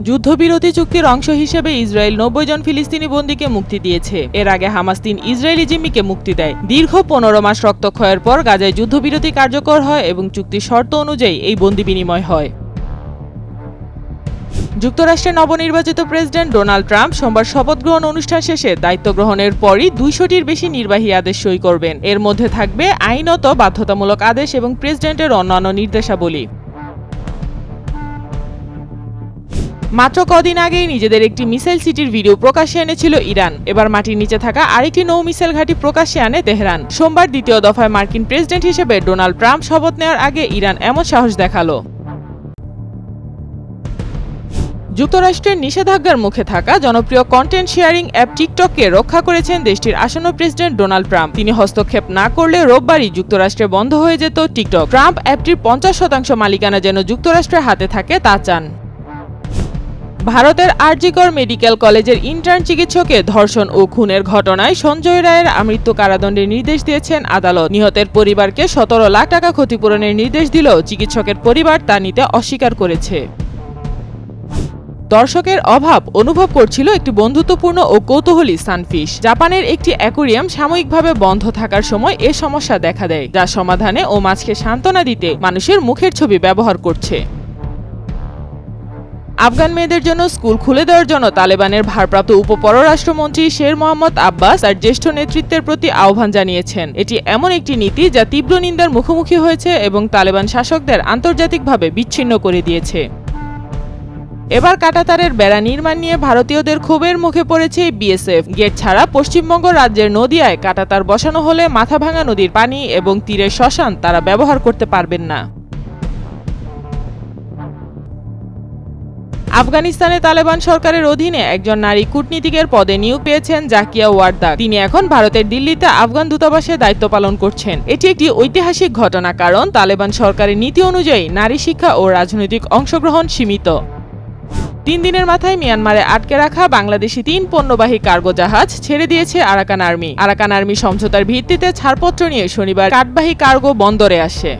যুদ্ধবিরতি চুক্তির অংশ হিসেবে ইসরায়েল ৯০ জন ফিলিস্তিনি বন্দীকে মুক্তি দিয়েছে। এর আগে হামাস ৩ ইসরায়েলি জিম্মিকে মুক্তি দেয়। দীর্ঘ ১৫ মাস রক্তক্ষয়ের পর গাজায় যুদ্ধবিরতি কার্যকর হয় এবং চুক্তির শর্ত অনুযায়ী এই বন্দী বিনিময় হয়। যুক্তরাষ্ট্রের নবনির্বাচিত প্রেসিডেন্ট ডোনাল্ড ট্রাম্প সোমবার শপথ গ্রহণ অনুষ্ঠান শেষে দায়িত্ব গ্রহণের পরই ২০০টির বেশি নির্বাহী আদেশ সই করবেন। এর মধ্যে থাকবে আইনত বাধ্যতামূলক আদেশ এবং প্রেসিডেন্টের অন্যান্য নির্দেশাবলী। মাত্র কদিন আগেই নিজেদের একটি মিসাইল সিটির ভিডিও প্রকাশ্যে এনেছিল ইরান। এবার মাটির নিচে থাকা আরেকটি নৌ মিসাইল ঘাঁটি প্রকাশ্যে আনে তেহরান। সোমবার দ্বিতীয় দফায় মার্কিন প্রেসিডেন্ট হিসেবে ডোনাল্ড ট্রাম্প শপথ নেওয়ার আগে ইরান এমন সাহস দেখালো। যুক্তরাষ্ট্রের নিষেধাজ্ঞার মুখে থাকা জনপ্রিয় কন্টেন্ট শেয়ারিং অ্যাপ টিকটককে রক্ষা করেছেন দেশটির আসন্ন প্রেসিডেন্ট ডোনাল্ড ট্রাম্প। তিনি হস্তক্ষেপ না করলে রোববারই যুক্তরাষ্ট্রে বন্ধ হয়ে যেত টিকটক। ট্রাম্প অ্যাপটির ৫০% মালিকানা যেন যুক্তরাষ্ট্রের হাতে থাকে তা চান। ভারতের আরজিকর মেডিকেল কলেজের ইন্টার্ন চিকিৎসকের ধর্ষণ ও খুনের ঘটনায় সঞ্জয় রায়ের আমৃত্যু কারাদণ্ডের নির্দেশ দিয়েছেন আদালত। নিহতের পরিবারকে ১৭ লাখ টাকা ক্ষতিপূরণের নির্দেশ দিলেও চিকিৎসকের পরিবার তা নিতে অস্বীকার করেছে। দর্শকের অভাব অনুভব করছিল একটি বন্ধুত্বপূর্ণ ও কৌতূহলী সানফিশ। জাপানের একটি অ্যাকোরিয়াম সাময়িকভাবে বন্ধ থাকার সময় এ সমস্যা দেখা দেয়, যা সমাধানে ও মাছকে সান্ত্বনা দিতে মানুষের মুখের ছবি ব্যবহার করছে। আফগান মেয়েদের জন্য স্কুল খুলে দেওয়ার জন্য তালেবানের ভারপ্রাপ্ত উপপররাষ্ট্রমন্ত্রী শের মোহাম্মদ আব্বাস তার জ্যেষ্ঠ নেতৃত্বের প্রতি আহ্বান জানিয়েছেন। এটি এমন একটি নীতি যা তীব্র নিন্দার মুখোমুখি হয়েছে এবং তালেবান শাসকদের আন্তর্জাতিকভাবে বিচ্ছিন্ন করে দিয়েছে। এবার কাঁটাতারের বেড়া নির্মাণ নিয়ে ভারতীয়দের ক্ষোভের মুখে পড়েছে বিএসএফ। গেট ছাড়া পশ্চিমবঙ্গ রাজ্যের নদিয়ায় কাঁটাতার বসানো হলে মাথাভাঙা নদীর পানি এবং তীরের শ্মশান তারা ব্যবহার করতে পারবেন না। আফগানিস্তানে তালেবান সরকারের অধীনে একজন নারী কূটনীতিকের পদে নিয়োগ পেয়েছেন জাকিয়া ওয়ারদাক। তিনি এখন ভারতের দিল্লিতে আফগান দূতাবাসে দায়িত্ব পালন করছেন। এটি একটি ঐতিহাসিক ঘটনা, কারণ তালেবান সরকারের নীতি অনুযায়ী নারী শিক্ষা ও রাজনৈতিক অংশগ্রহণ সীমিত। ৩ দিনের মাথায় মিয়ানমারে আটকে রাখা বাংলাদেশি ৩ পণ্যবাহী কার্গো জাহাজ ছেড়ে দিয়েছে আরাকান আর্মি। আরাকান আর্মি সমঝোতার ভিত্তিতে ছাড়পত্র নিয়ে শনিবার কাঠবাহী কার্গো বন্দরে আসে।